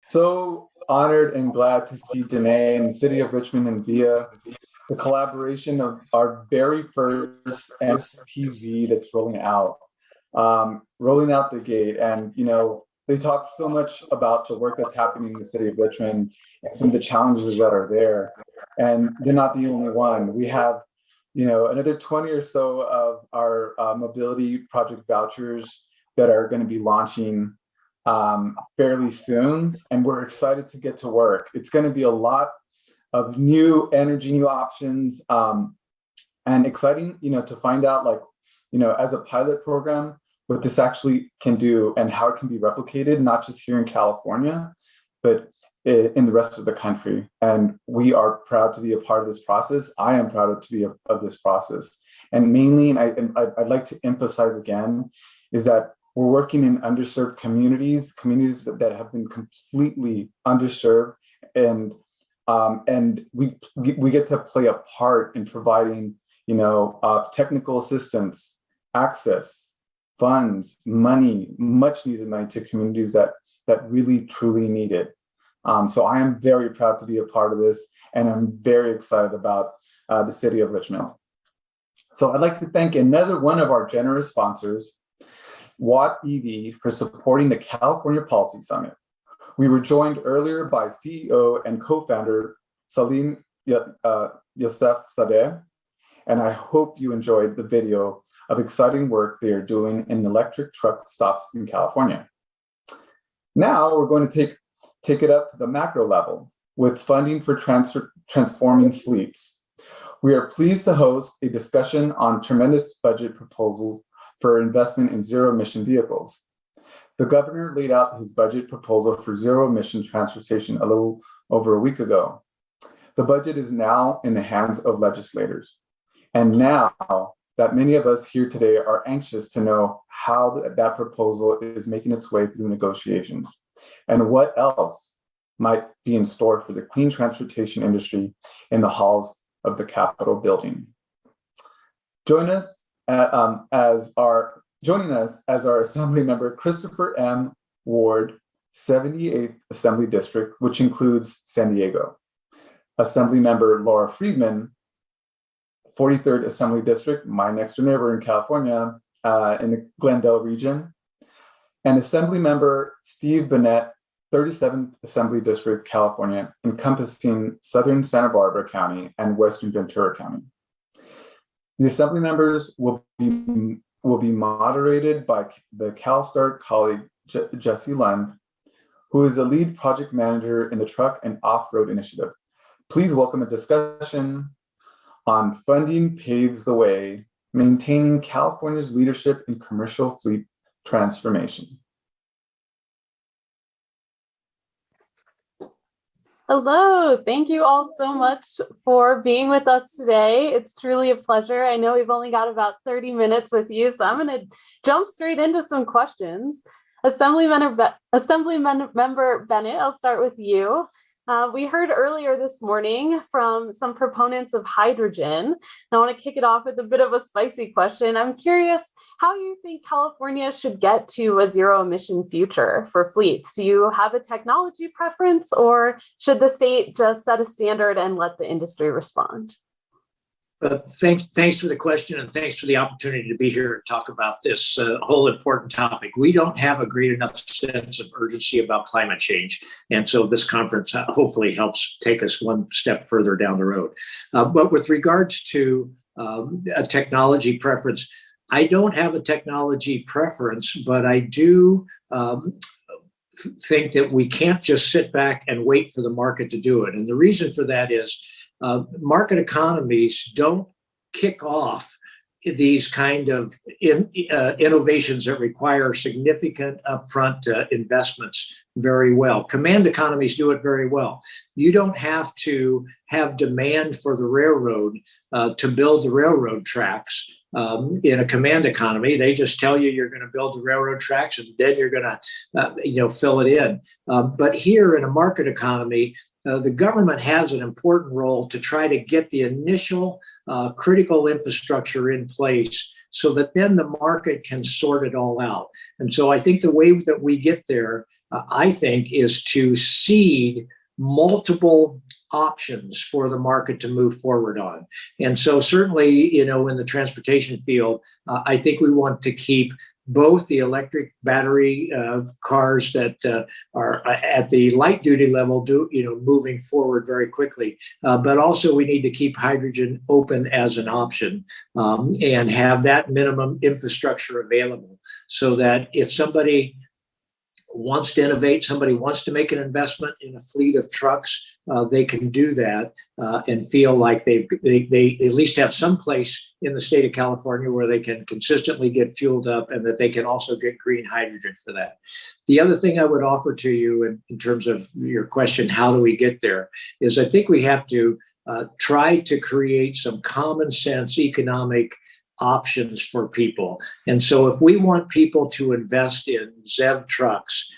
So honored and glad to see Danae in the city of Richmond and via the collaboration of our very first MPZ that's rolling out the gate. And, they talk so much about the work that's happening in the city of Richmond and some of the challenges that are there. And they're not the only one. We have, another 20 or so of our mobility project vouchers that are going to be launching fairly soon, and we're excited to get to work. It's going to be a lot of new energy, new options, and exciting, to find out, as a pilot program, what this actually can do and how it can be replicated, not just here in California, but in the rest of the country. And we are proud to be a part of this process. I am proud to be of this process. And mainly, and I'd like to emphasize again, is that we're working in underserved communities that have been completely underserved, and we get to play a part in providing, technical assistance, access, funds, money, much needed money to communities that really truly need it. So I am very proud to be a part of this, and I'm very excited about the city of Richmond. So I'd like to thank another one of our generous sponsors, Watt EV, for supporting the California Policy Summit. We were joined earlier by CEO and co-founder Salim Youssef Sadeh, and I hope you enjoyed the video of exciting work they are doing in electric truck stops in California. Now we're going to take it up to the macro level with funding for transforming fleets. We are pleased to host a discussion on tremendous budget proposals for investment in zero-emission vehicles. The governor laid out his budget proposal for zero-emission transportation a little over a week ago. The budget is now in the hands of legislators. And now that many of us here today are anxious to know how that proposal is making its way through negotiations and what else might be in store for the clean transportation industry in the halls of the Capitol building. Joining us as our Assembly Member Christopher M. Ward, 78th Assembly District, which includes San Diego. Assembly Member Laura Friedman, 43rd Assembly District, my next door neighbor in California, in the Glendale region. And Assembly Member Steve Bennett, 37th Assembly District, California, encompassing southern Santa Barbara County and western Ventura County. The Assembly members will be moderated by the CALSTART colleague, Jesse Lund, who is the lead project manager in the Truck and Off-Road Initiative. Please welcome a discussion on funding paves the way, maintaining California's leadership in commercial fleet transformation. Hello, thank you all so much for being with us today. It's truly a pleasure. I know we've only got about 30 minutes with you, so I'm going to jump straight into some questions. Assemblymember Bennett, I'll start with you. We heard earlier this morning from some proponents of hydrogen. I want to kick it off with a bit of a spicy question. I'm curious how you think California should get to a zero-emission future for fleets. Do you have a technology preference, or should the state just set a standard and let the industry respond? Thanks for the question, and thanks for the opportunity to be here and talk about this whole important topic. We don't have a great enough sense of urgency about climate change, and so this conference hopefully helps take us one step further down the road. But with regards to a technology preference, I don't have a technology preference, but I do think that we can't just sit back and wait for the market to do it. And the reason for that is market economies don't kick off these kind of innovations that require significant upfront investments very well. Command economies do it very well. You don't have to have demand for the railroad to build the railroad tracks. In a command economy, they just tell you you're going to build the railroad tracks and then you're going to, fill it in. But here in a market economy, the government has an important role to try to get the initial critical infrastructure in place so that then the market can sort it all out. And so I think the way that we get there I think, is to seed multiple options for the market to move forward on. And so certainly, in the transportation field, I think we want to keep both the electric battery cars that are at the light duty level, moving forward very quickly. But also we need to keep hydrogen open as an option, and have that minimum infrastructure available, so that if somebody wants to innovate, somebody wants to make an investment in a fleet of trucks, they can do that and feel like they at least have some place in the state of California where they can consistently get fueled up, and that they can also get green hydrogen for that. The other thing I would offer to you in terms of your question, how do we get there, is I think we have to try to create some common sense economic options for people. And so if we want people to invest in ZEV trucks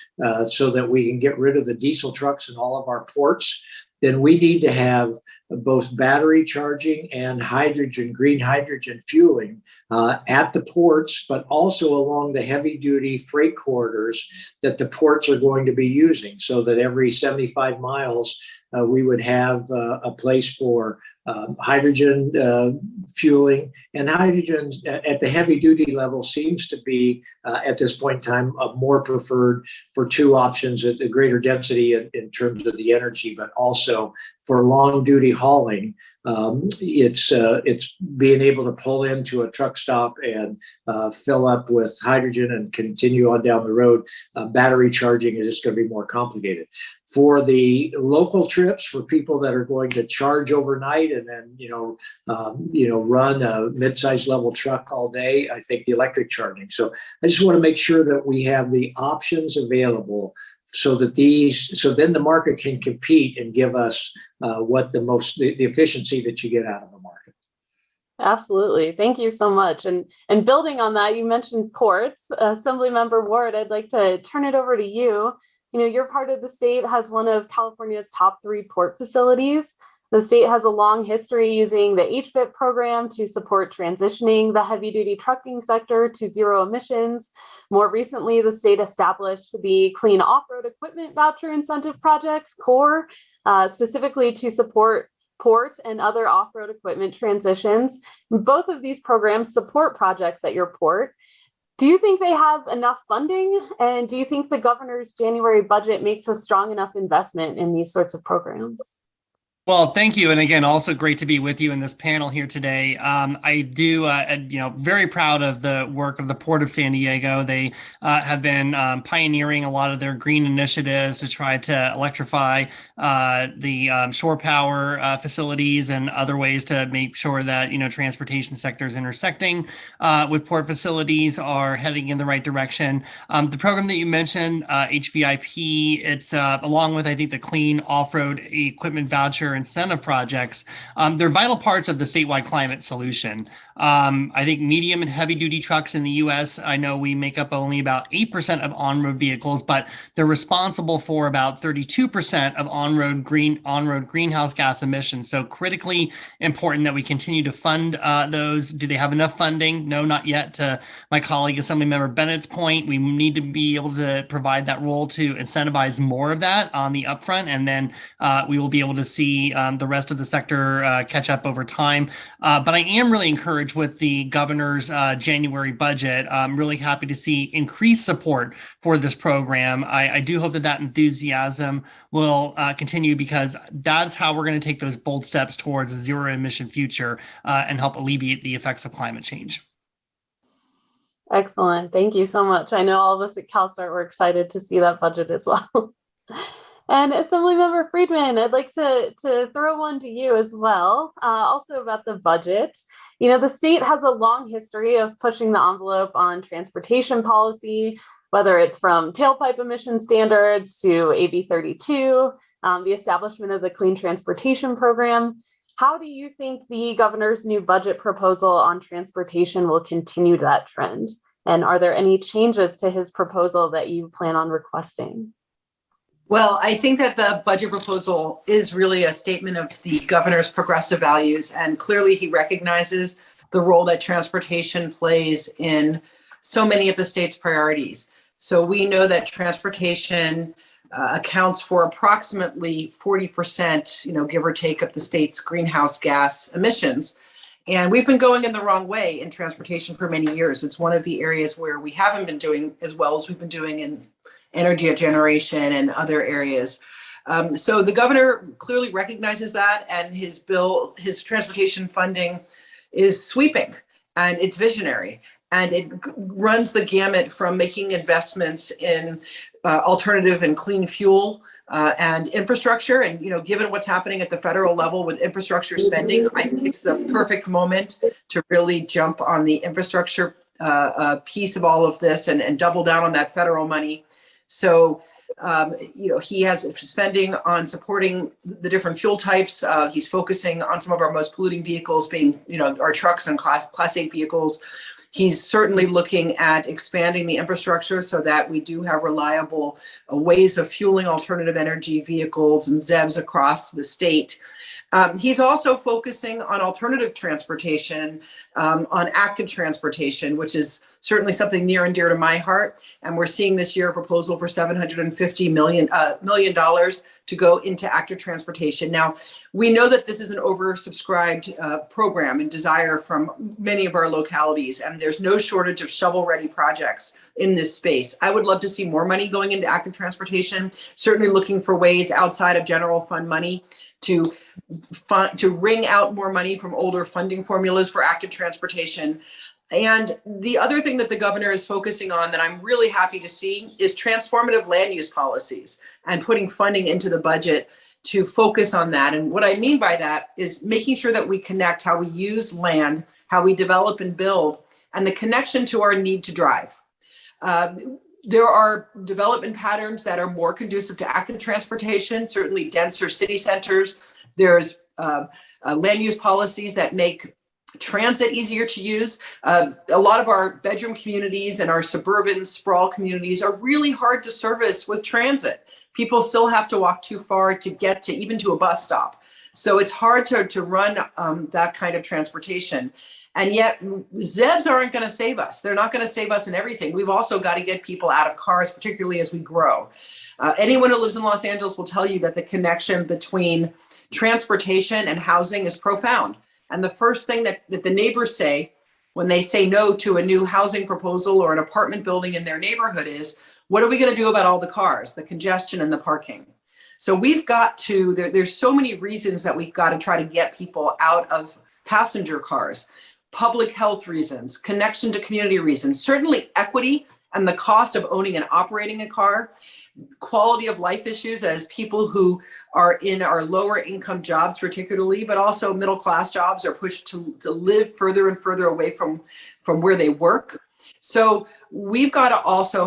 so that we can get rid of the diesel trucks in all of our ports, then we need to have both battery charging and green hydrogen fueling at the ports, but also along the heavy duty freight corridors that the ports are going to be using, so that every 75 miles we would have a place for hydrogen fueling. And hydrogen at the heavy duty level seems to be at this point in time more preferred for two options: at the greater density in terms of the energy, but also for long duty hauling. It's being able to pull into a truck stop and fill up with hydrogen and continue on down the road. Battery charging is just going to be more complicated. For the local trips, for people that are going to charge overnight and then run a mid-sized level truck all day, I think the electric charging. So I just want to make sure that we have the options available, so that then the market can compete and give us the efficiency that you get out of the market. Absolutely. Thank you so much. And building on that, you mentioned ports. Assemblymember Ward, I'd like to turn it over to you. Your part of the state has one of California's top 3 port facilities. The state has a long history using the HVIP program to support transitioning the heavy-duty trucking sector to zero emissions. More recently, the state established the Clean Off-Road Equipment Voucher Incentive Projects, CORE, specifically to support port and other off-road equipment transitions. Both of these programs support projects at your port. Do you think they have enough funding? And do you think the governor's January budget makes a strong enough investment in these sorts of programs? Well, thank you. And again, also great to be with you in this panel here today. I do, very proud of the work of the Port of San Diego. They have been pioneering a lot of their green initiatives to try to electrify the shore power facilities and other ways to make sure that, transportation sectors intersecting with port facilities are heading in the right direction. The program that you mentioned, HVIP, it's along with, I think, the Clean Off-Road Equipment Voucher incentive projects. They're vital parts of the statewide climate solution. I think medium and heavy duty trucks in the U.S., I know we make up only about 8% of on-road vehicles, but they're responsible for about 32% of on-road greenhouse gas emissions. So critically important that we continue to fund those. Do they have enough funding? No, not yet. To my colleague, Assemblymember Bennett's point, we need to be able to provide that role to incentivize more of that on the upfront, and then we will be able to see the rest of the sector catch up over time. But I am really encouraged with the governor's January budget. I'm really happy to see increased support for this program. I do hope that enthusiasm will continue, because that's how we're going to take those bold steps towards a zero emission future and help alleviate the effects of climate change. Excellent. Thank you so much. I know all of us at CalSTART were excited to see that budget as well. And Assemblymember Friedman, I'd like to throw one to you as well, also about the budget. The state has a long history of pushing the envelope on transportation policy, whether it's from tailpipe emission standards to AB 32, the establishment of the Clean Transportation Program. How do you think the governor's new budget proposal on transportation will continue that trend? And are there any changes to his proposal that you plan on requesting? Well, I think that the budget proposal is really a statement of the governor's progressive values, and clearly he recognizes the role that transportation plays in so many of the state's priorities. So we know that transportation accounts for approximately 40%, give or take, of the state's greenhouse gas emissions. And we've been going in the wrong way in transportation for many years. It's one of the areas where we haven't been doing as well as we've been doing in energy generation and other areas. So the governor clearly recognizes that, and his transportation funding is sweeping and it's visionary. And it runs the gamut from making investments in alternative and clean fuel and infrastructure. And, given what's happening at the federal level with infrastructure spending, I think it's the perfect moment to really jump on the infrastructure piece of all of this and double down on that federal money. So, he has spending on supporting the different fuel types. He's focusing on some of our most polluting vehicles being, our trucks and class 8 vehicles. He's certainly looking at expanding the infrastructure so that we do have reliable ways of fueling alternative energy vehicles and ZEVs across the state. He's also focusing on alternative transportation, on active transportation, which is certainly something near and dear to my heart. And we're seeing this year a proposal for $750 million to go into active transportation. Now, we know that this is an oversubscribed program and desire from many of our localities, and there's no shortage of shovel-ready projects in this space. I would love to see more money going into active transportation, certainly looking for ways outside of general fund money to wring out more money from older funding formulas for active transportation. And the other thing that the governor is focusing on that I'm really happy to see is transformative land use policies and putting funding into the budget to focus on that. And what I mean by that is making sure that we connect how we use land, how we develop and build, and the connection to our need to drive. There are development patterns that are more conducive to active transportation, certainly denser city centers. There's land use policies that make transit easier to use. A lot of our bedroom communities and our suburban sprawl communities are really hard to service with transit. People still have to walk too far to get to even to a bus stop. So it's hard to run that kind of transportation. And yet ZEVs aren't going to save us. They're not going to save us in everything. We've also got to get people out of cars, particularly as we grow. Anyone who lives in Los Angeles will tell you that the connection between transportation and housing is profound. And the first thing that the neighbors say when they say no to a new housing proposal or an apartment building in their neighborhood is, what are we going to do about all the cars, the congestion and the parking? So we've got to, there's so many reasons that we've got to try to get people out of passenger cars. Public health reasons, connection to community reasons, certainly equity and the cost of owning and operating a car, quality of life issues as people who are in our lower income jobs particularly, but also middle class jobs are pushed to live further and further away from where they work. So we've got to also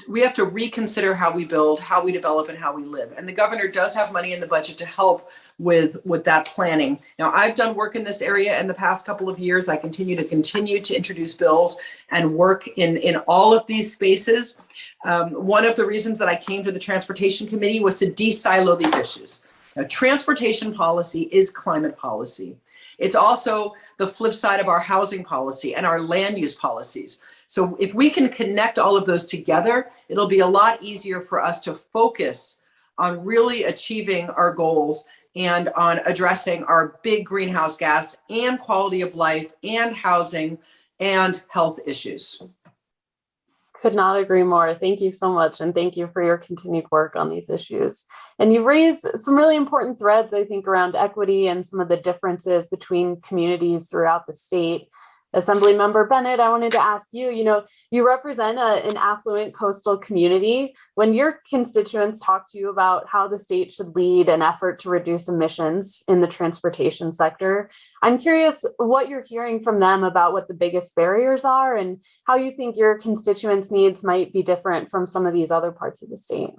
we have to reconsider how we build, how we develop, and how we live. And the governor does have money in the budget to help with that planning. Now, I've done work in this area in the past couple of years. I continue to introduce bills and work in all of these spaces. One of the reasons that I came to the Transportation Committee was to de-silo these issues. Now, transportation policy is climate policy. It's also the flip side of our housing policy and our land use policies. So if we can connect all of those together, it'll be a lot easier for us to focus on really achieving our goals and on addressing our big greenhouse gas and quality of life and housing and health issues. Could not agree more. Thank you so much. And thank you for your continued work on these issues. And you raised some really important threads, I think, around equity and some of the differences between communities throughout the state. Assemblymember Bennett, I wanted to ask you, you represent an affluent coastal community. When your constituents talk to you about how the state should lead an effort to reduce emissions in the transportation sector, I'm curious what you're hearing from them about what the biggest barriers are and how you think your constituents' needs might be different from some of these other parts of the state.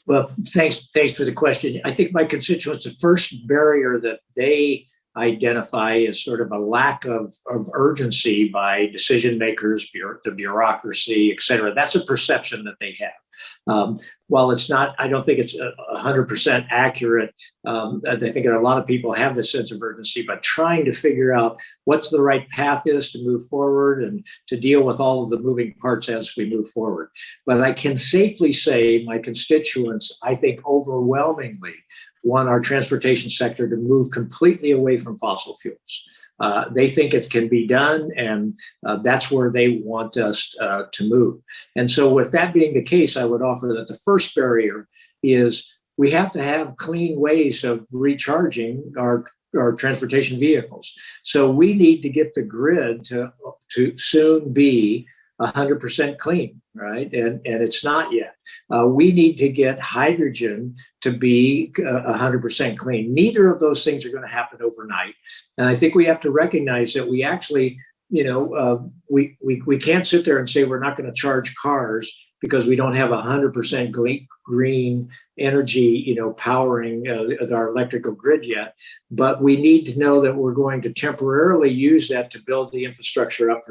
Well, thanks for the question. I think my constituents, the first barrier that they identify as sort of a lack of urgency by decision makers, the bureaucracy, et cetera. That's a perception that they have. While it's not, I don't think it's 100% accurate. I think a lot of people have this sense of urgency, but trying to figure out what's the right path is to move forward and to deal with all of the moving parts as we move forward. But I can safely say my constituents, I think overwhelmingly, want our transportation sector to move completely away from fossil fuels. They think it can be done, and that's where they want us to move. And so with that being the case, I would offer that the first barrier is we have to have clean ways of recharging our transportation vehicles. So we need to get the grid to soon be 100% clean, right? And it's not yet. We need to get hydrogen to be 100% clean. Neither of those things are going to happen overnight. And I think we have to recognize that we actually, we can't sit there and say we're not going to charge cars because we don't have 100% green energy, powering our electrical grid yet. But we need to know that we're going to temporarily use that to build the infrastructure up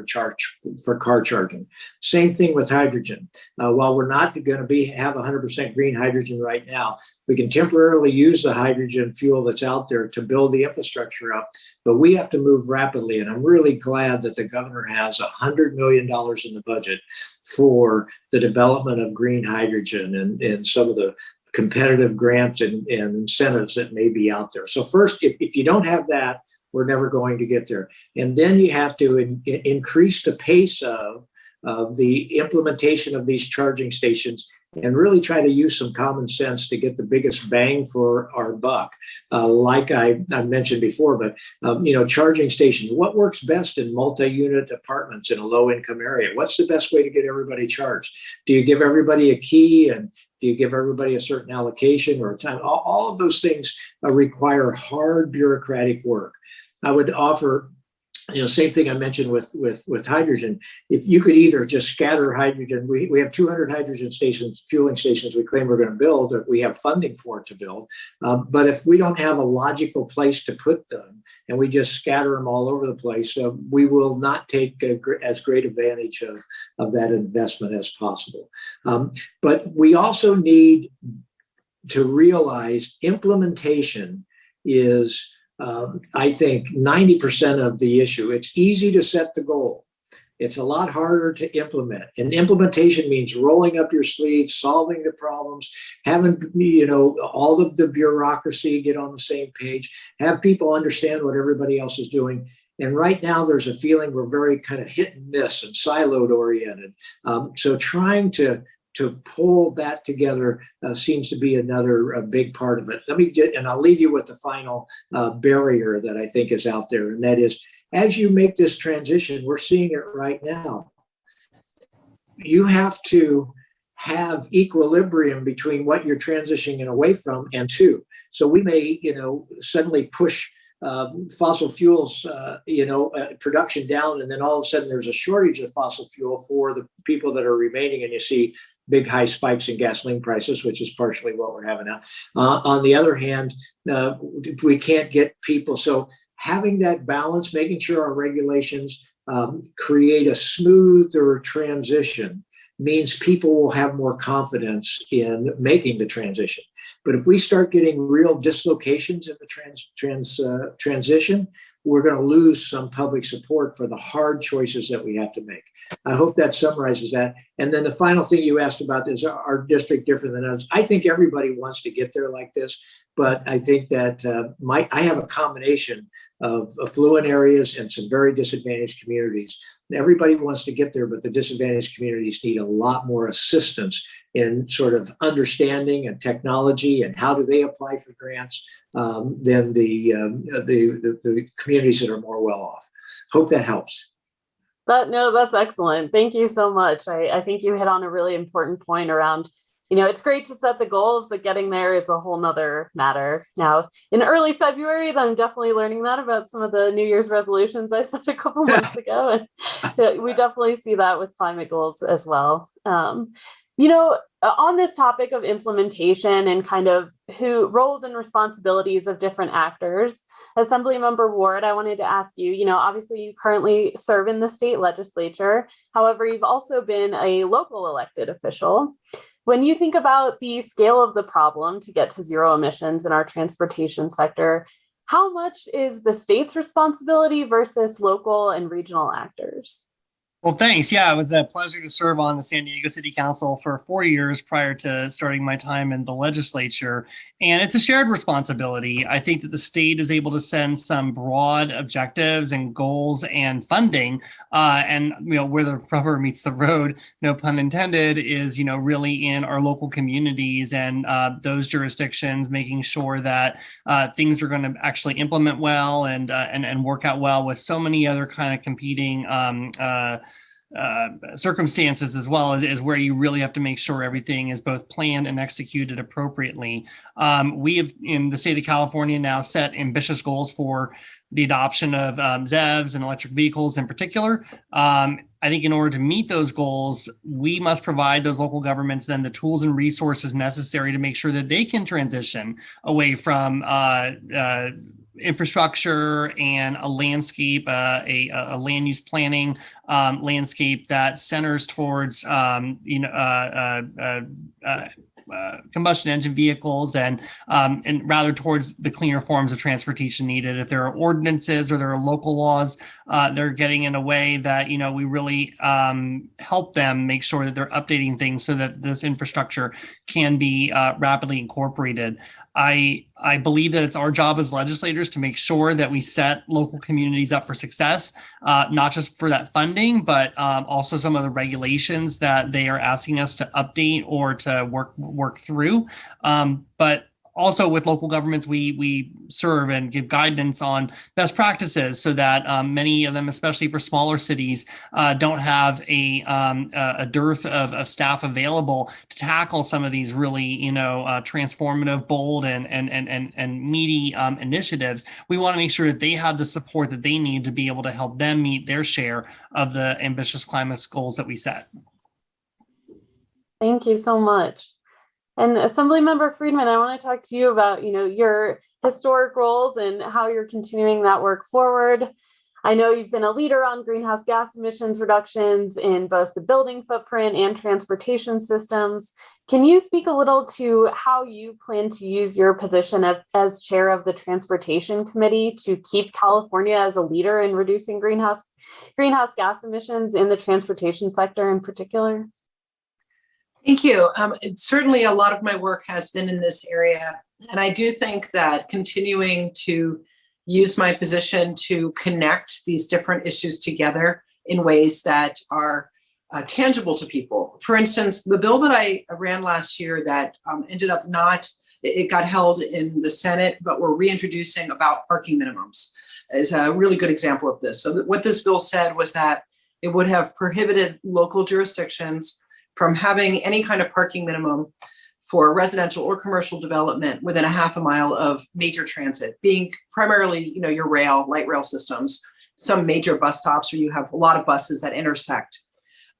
for car charging. Same thing with hydrogen. While we're not going to have 100% green hydrogen right now, we can temporarily use the hydrogen fuel that's out there to build the infrastructure up. But we have to move rapidly. And I'm really glad that the governor has $100 million in the budget for the development of green hydrogen and some of the competitive grants and incentives that may be out there. So first, if you don't have that, we're never going to get there. And then you have to increase the pace of the implementation of these charging stations and really try to use some common sense to get the biggest bang for our buck. Like I mentioned before, but charging stations, what works best in multi-unit apartments in a low-income area? What's the best way to get everybody charged? Do you give everybody a key, and do you give everybody a certain allocation or time? All of those things require hard bureaucratic work. I would offer, same thing I mentioned with hydrogen. If you could either just scatter hydrogen, we have 200 hydrogen stations, fueling stations we claim we're going to build, or we have funding for it to build. But if we don't have a logical place to put them and we just scatter them all over the place, we will not take as great advantage of that investment as possible. But we also need to realize implementation is I think 90% of the issue. It's easy to set the goal. It's a lot harder to implement. And implementation means rolling up your sleeves, solving the problems, having, all of the bureaucracy get on the same page, have people understand what everybody else is doing. And right now there's a feeling we're very kind of hit and miss and siloed oriented. So trying to pull that together seems to be another big part of it. And I'll leave you with the final barrier that I think is out there. And that is, as you make this transition, we're seeing it right now. You have to have equilibrium between what you're transitioning away from and to. So we may, suddenly push fossil fuels, production down, and then all of a sudden there's a shortage of fossil fuel for the people that are remaining, and you see big high spikes in gasoline prices, which is partially what we're having now. On the other hand, we can't get people. So having that balance, making sure our regulations create a smoother transition means people will have more confidence in making the transition. But if we start getting real dislocations in the transition, we're going to lose some public support for the hard choices that we have to make. I hope that summarizes that. And then the final thing you asked about is our district different than others? I think everybody wants to get there like this, but I think that I have a combination of affluent areas and some very disadvantaged communities. Everybody wants to get there, but the disadvantaged communities need a lot more assistance in sort of understanding and technology and how do they apply for grants than the communities that are more well off. Hope that helps. That's excellent. Thank you so much. I think you hit on a really important point around, it's great to set the goals, but getting there is a whole nother matter. Now, in early February, I'm definitely learning that about some of the New Year's resolutions I set a couple months ago. And we definitely see that with climate goals as well. On this topic of implementation and kind of who roles and responsibilities of different actors, Assemblymember Ward, I wanted to ask you, obviously you currently serve in the state legislature. However, you've also been a local elected official. When you think about the scale of the problem to get to zero emissions in our transportation sector, how much is the state's responsibility versus local and regional actors? Well, thanks. Yeah, it was a pleasure to serve on the San Diego City Council for 4 years prior to starting my time in the legislature. And it's a shared responsibility. I think that the state is able to send some broad objectives and goals and funding. And where the rubber meets the road, no pun intended, is really in our local communities and those jurisdictions, making sure that things are going to actually implement well and work out well with so many other kind of competing circumstances, as well as where you really have to make sure everything is both planned and executed appropriately. We have in the state of California now set ambitious goals for the adoption of ZEVs and electric vehicles in particular. I think in order to meet those goals, we must provide those local governments then the tools and resources necessary to make sure that they can transition away from infrastructure and a landscape, a land use planning landscape that centers towards combustion engine vehicles and rather towards the cleaner forms of transportation needed. If there are ordinances or there are local laws, they're getting in a way that we really help them make sure that they're updating things so that this infrastructure can be rapidly incorporated. I believe that it's our job as legislators to make sure that we set local communities up for success, not just for that funding, but also some of the regulations that they are asking us to update or to work through. But also with local governments, we serve and give guidance on best practices so that many of them, especially for smaller cities, don't have a dearth of staff available to tackle some of these really, transformative, bold, and meaty initiatives. We want to make sure that they have the support that they need to be able to help them meet their share of the ambitious climate goals that we set. Thank you so much. And Assemblymember Friedman, I want to talk to you about, your historic roles and how you're continuing that work forward. I know you've been a leader on greenhouse gas emissions reductions in both the building footprint and transportation systems. Can you speak a little to how you plan to use your position as chair of the Transportation Committee to keep California as a leader in reducing greenhouse gas emissions in the transportation sector in particular? Thank you. Certainly a lot of my work has been in this area. And I do think that continuing to use my position to connect these different issues together in ways that are tangible to people. For instance, the bill that I ran last year that ended up it got held in the Senate, but we're reintroducing about parking minimums is a really good example of this. So what this bill said was that it would have prohibited local jurisdictions from having any kind of parking minimum for residential or commercial development within a half a mile of major transit, being primarily, your light rail systems, some major bus stops where you have a lot of buses that intersect.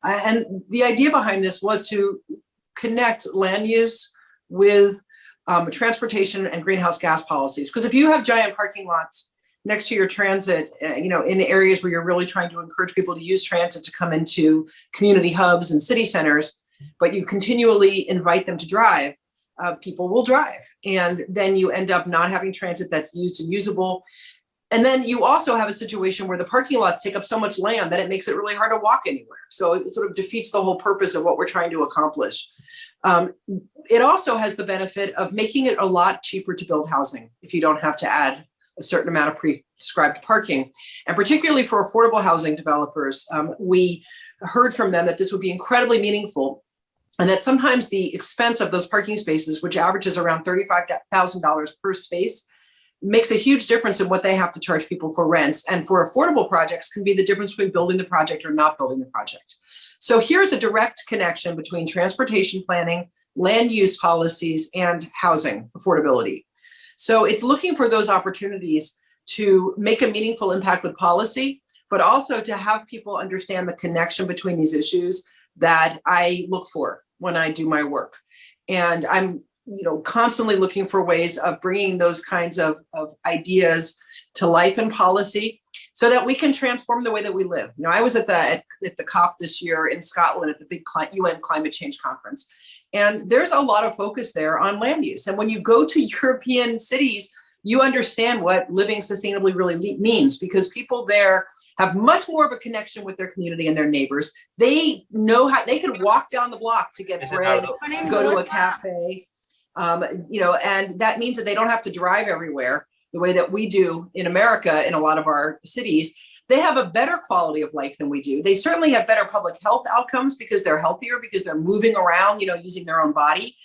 And the idea behind this was to connect land use with transportation and greenhouse gas policies. Because if you have giant parking lots next to your transit, in areas where you're really trying to encourage people to use transit to come into community hubs and city centers, but you continually invite them to drive, people will drive. And then you end up not having transit that's used and usable. And then you also have a situation where the parking lots take up so much land that it makes it really hard to walk anywhere. So it sort of defeats the whole purpose of what we're trying to accomplish. It also has the benefit of making it a lot cheaper to build housing if you don't have to add a certain amount of prescribed parking. And particularly for affordable housing developers, we heard from them that this would be incredibly meaningful and that sometimes the expense of those parking spaces, which averages around $35,000 per space, makes a huge difference in what they have to charge people for rents. And for affordable projects can be the difference between building the project or not building the project. So here's a direct connection between transportation planning, land use policies, and housing affordability. So it's looking for those opportunities to make a meaningful impact with policy, but also to have people understand the connection between these issues that I look for when I do my work. And I'm, constantly looking for ways of bringing those kinds of ideas to life and policy so that we can transform the way that we live. I was at the COP this year in Scotland at the big UN climate change conference. And there's a lot of focus there on land use. And when you go to European cities, you understand what living sustainably really means, because people there have much more of a connection with their community and their neighbors. They know how they can walk down the block to get bread, go to a cafe, and that means that they don't have to drive everywhere the way that we do in America in a lot of our cities. They have a better quality of life than we do. They certainly have better public health outcomes because they're healthier, because they're moving around, using their own body.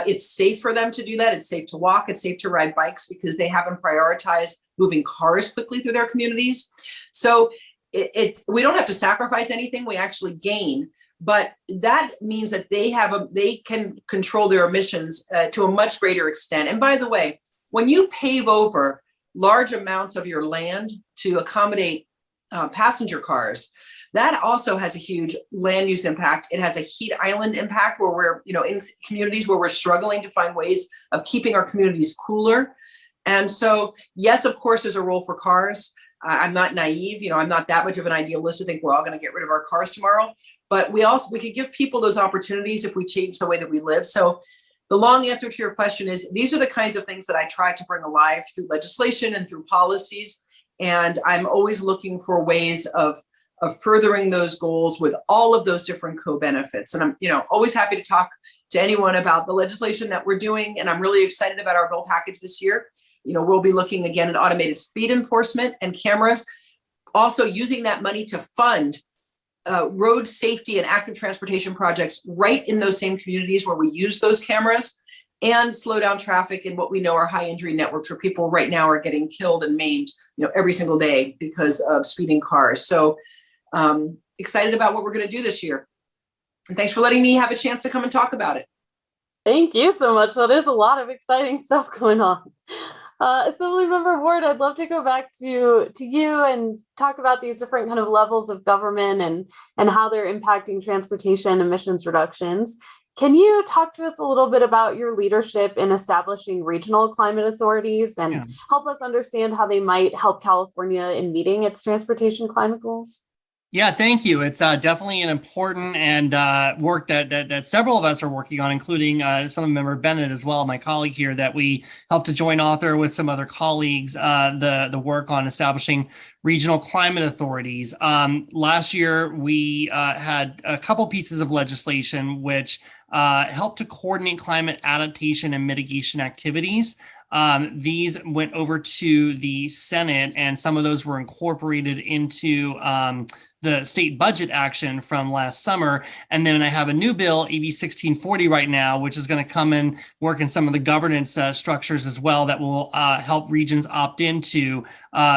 It's safe for them to do that. It's safe to walk. It's safe to ride bikes because they haven't prioritized moving cars quickly through their communities. So we don't have to sacrifice anything. We actually gain. But that means that they can control their emissions to a much greater extent. And by the way, when you pave over large amounts of your land to accommodate passenger cars, that also has a huge land use impact. It has a heat island impact where we're, in communities where we're struggling to find ways of keeping our communities cooler. And so, yes, of course, there's a role for cars. I'm not naive. I'm not that much of an idealist to think we're all going to get rid of our cars tomorrow. But we could give people those opportunities if we change the way that we live. So the long answer to your question is, these are the kinds of things that I try to bring alive through legislation and through policies. And I'm always looking for ways of furthering those goals with all of those different co-benefits. And I'm, always happy to talk to anyone about the legislation that we're doing. And I'm really excited about our bill package this year. We'll be looking again at automated speed enforcement and cameras, also using that money to fund road safety and active transportation projects right in those same communities where we use those cameras, and slow down traffic in what we know are high injury networks where people right now are getting killed and maimed, every single day because of speeding cars. So excited about what we're going to do this year. And thanks for letting me have a chance to come and talk about it. Thank you so much. That is a lot of exciting stuff going on. Assemblymember Ward, I'd love to go back to you and talk about these different kind of levels of government and how they're impacting transportation emissions reductions. Can you talk to us a little bit about your leadership in establishing regional climate authorities and help us understand how they might help California in meeting its transportation climate goals? Yeah, thank you. It's definitely an important and work that several of us are working on, including Member Bennett as well, my colleague here, that we helped to join author with some other colleagues, the work on establishing regional climate authorities. Last year, we had a couple pieces of legislation which helped to coordinate climate adaptation and mitigation activities. These went over to the Senate, and some of those were incorporated into the state budget action from last summer. And then I have a new bill, AB 1640 right now, which is going to come and work in some of the governance structures as well that will help regions opt into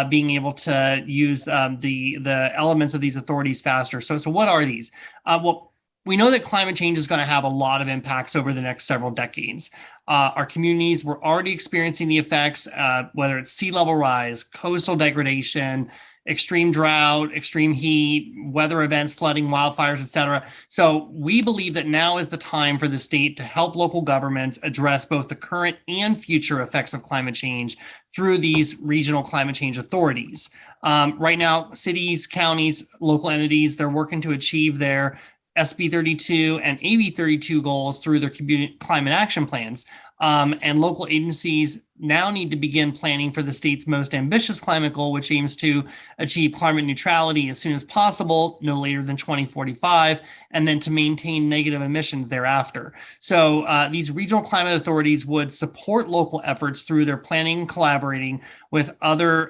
being able to use the elements of these authorities faster. So what are these? Well, we know that climate change is going to have a lot of impacts over the next several decades. Our communities were already experiencing the effects, whether it's sea level rise, coastal degradation, extreme drought, extreme heat, weather events, flooding, wildfires, etc. So we believe that now is the time for the state to help local governments address both the current and future effects of climate change through these regional climate change authorities. Right now, cities, counties, local entities, they're working to achieve their SB 32 and AB 32 goals through their community climate action plans. And local agencies now need to begin planning for the state's most ambitious climate goal, which aims to achieve climate neutrality as soon as possible, no later than 2045, and then to maintain negative emissions thereafter. So these regional climate authorities would support local efforts through their planning, collaborating with other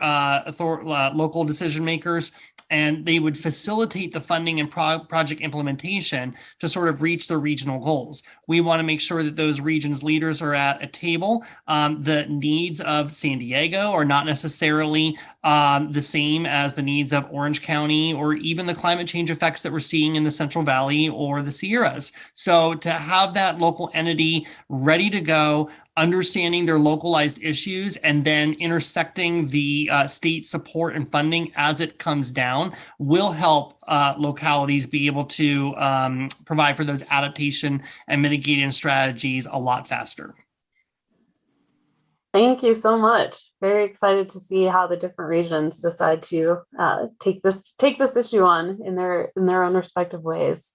local decision makers, and they would facilitate the funding and project implementation to sort of reach their regional goals. We want to make sure that those regions' leaders are at a table. The needs of San Diego are not necessarily the same as the needs of Orange County or even the climate change effects that we're seeing in the Central Valley or the Sierras. So to have that local entity ready to go, understanding their localized issues and then intersecting the state support and funding as it comes down will help localities be able to provide for those adaptation and mitigating strategies a lot faster. Thank you so much. Very excited to see how the different regions decide to take this issue on in their own respective ways.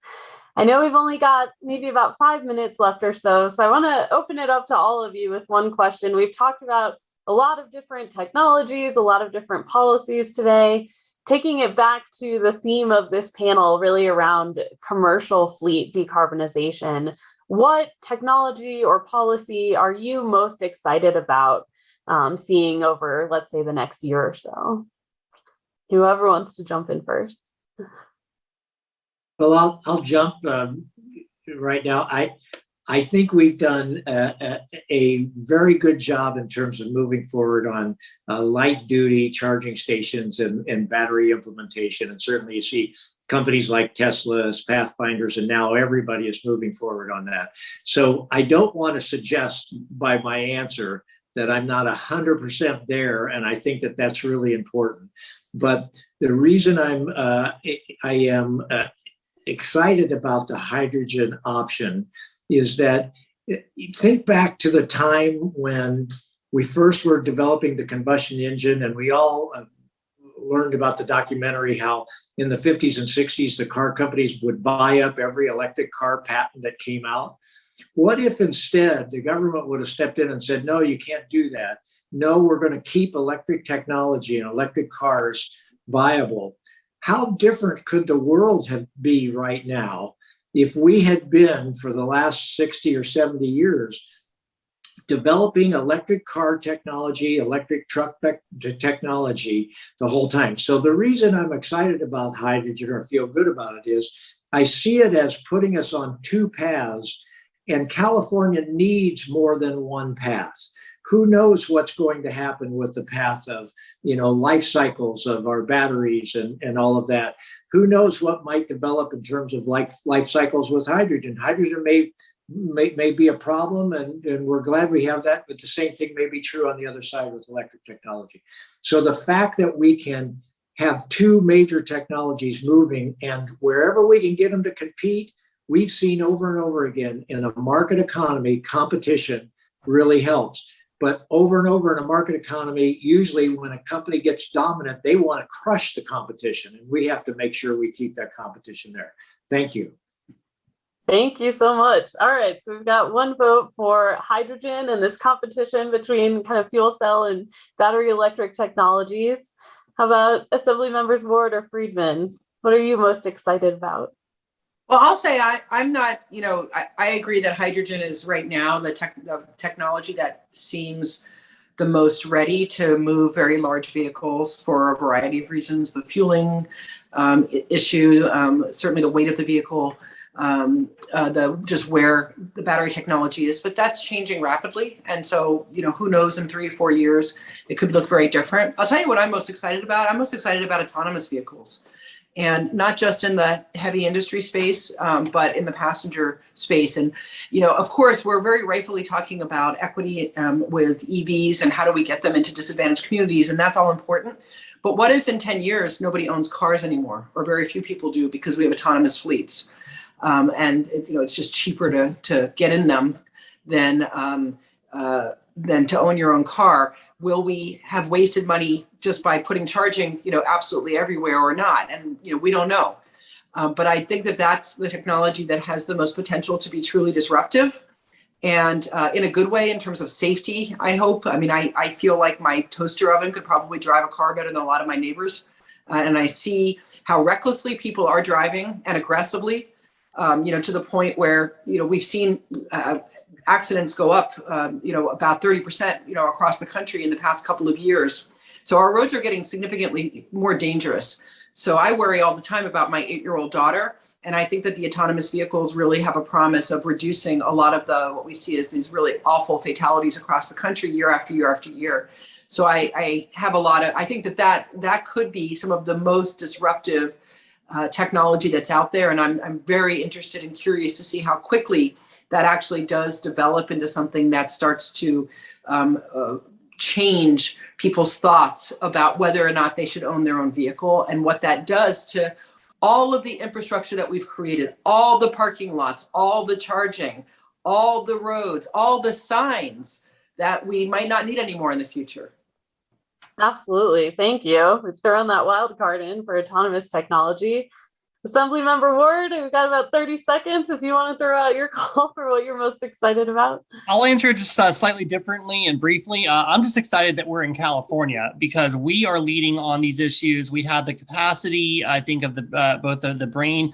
I know we've only got maybe about 5 minutes left or so, so I want to open it up to all of you with one question. We've talked about a lot of different technologies, a lot of different policies today. Taking it back to the theme of this panel, really around commercial fleet decarbonization, what technology or policy are you most excited about seeing over, let's say, the next year or so? Whoever wants to jump in first. Well, I'll jump right now. I think we've done a very good job in terms of moving forward on light duty charging stations and battery implementation. And certainly you see companies like Tesla's, Pathfinders, and now everybody is moving forward on that. So I don't want to suggest by my answer that I'm not 100% there. And I think that that's really important. But the reason I am excited about the hydrogen option is that think back to the time when we first were developing the combustion engine, and we all learned about the documentary how in the 50s and 60s the car companies would buy up every electric car patent that came out. What if instead the government would have stepped in and said, no, you can't do that. No, we're going to keep electric technology and electric cars viable. How different could the world be right now if we had been, for the last 60 or 70 years, developing electric car technology, electric truck technology the whole time? So the reason I'm excited about hydrogen or feel good about it is I see it as putting us on two paths, and California needs more than one path. Who knows what's going to happen with the path of, life cycles of our batteries and all of that. Who knows what might develop in terms of life cycles with hydrogen. Hydrogen may be a problem, and we're glad we have that, but the same thing may be true on the other side with electric technology. So the fact that we can have two major technologies moving, and wherever we can get them to compete, we've seen over and over again in a market economy, competition really helps. But over and over in a market economy, usually when a company gets dominant, they want to crush the competition. And we have to make sure we keep that competition there. Thank you. Thank you so much. All right, so we've got one vote for hydrogen and this competition between kind of fuel cell and battery electric technologies. How about Assembly Members Ward or Friedman? What are you most excited about? Well, I'll say I'm not, I agree that hydrogen is right now the technology that seems the most ready to move very large vehicles for a variety of reasons. The fueling issue, certainly the weight of the vehicle, just where the battery technology is, but that's changing rapidly. And so, who knows, in 3 or 4 years, it could look very different. I'll tell you what I'm most excited about. I'm most excited about autonomous vehicles. And not just in the heavy industry space, but in the passenger space. And, of course, we're very rightfully talking about equity with EVs and how do we get them into disadvantaged communities. And that's all important. But what if in 10 years, nobody owns cars anymore, or very few people do, because we have autonomous fleets? And it's just cheaper to get in them than to own your own car. Will we have wasted money just by putting charging, absolutely everywhere or not? And, we don't know. But I think that that's the technology that has the most potential to be truly disruptive and in a good way in terms of safety, I hope. I mean, I feel like my toaster oven could probably drive a car better than a lot of my neighbors. And I see how recklessly people are driving and aggressively, to the point where, we've seen accidents go up, about 30%, across the country in the past couple of years. So our roads are getting significantly more dangerous. So I worry all the time about my 8-year-old daughter. And I think that the autonomous vehicles really have a promise of reducing a lot of what we see as these really awful fatalities across the country year after year after year. So I have I think that could be some of the most disruptive technology that's out there. And I'm very interested and curious to see how quickly that actually does develop into something that starts to change people's thoughts about whether or not they should own their own vehicle, and what that does to all of the infrastructure that we've created, all the parking lots, all the charging, all the roads, all the signs that we might not need anymore in the future. Absolutely. Thank you. We've thrown that wild card in for autonomous technology. Assemblymember Ward, we've got about 30 seconds if you want to throw out your call for what you're most excited about. I'll answer it just slightly differently and briefly. I'm just excited that we're in California because we are leading on these issues. We have the capacity, I think, of the both the brain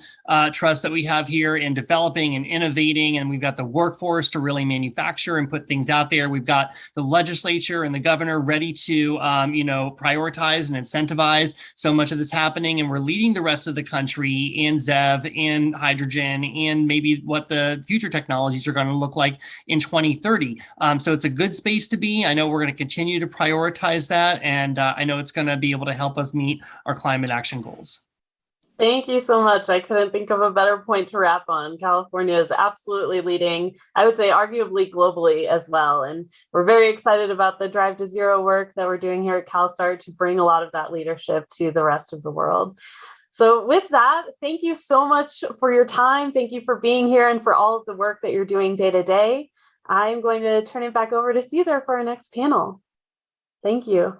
trust that we have here in developing and innovating, and we've got the workforce to really manufacture and put things out there. We've got the legislature and the governor ready to, prioritize and incentivize so much of this happening, and we're leading the rest of the country in ZEV, in hydrogen, and maybe what the future technologies are going to look like in 2030. So it's a good space to be. I know we're going to continue to prioritize that, and I know it's going to be able to help us meet our climate action goals. Thank you so much. I couldn't think of a better point to wrap on. California is absolutely leading, I would say arguably globally as well. And we're very excited about the Drive to Zero work that we're doing here at CALSTART to bring a lot of that leadership to the rest of the world. So with that, thank you so much for your time. Thank you for being here and for all of the work that you're doing day to day. I'm going to turn it back over to Caesar for our next panel. Thank you.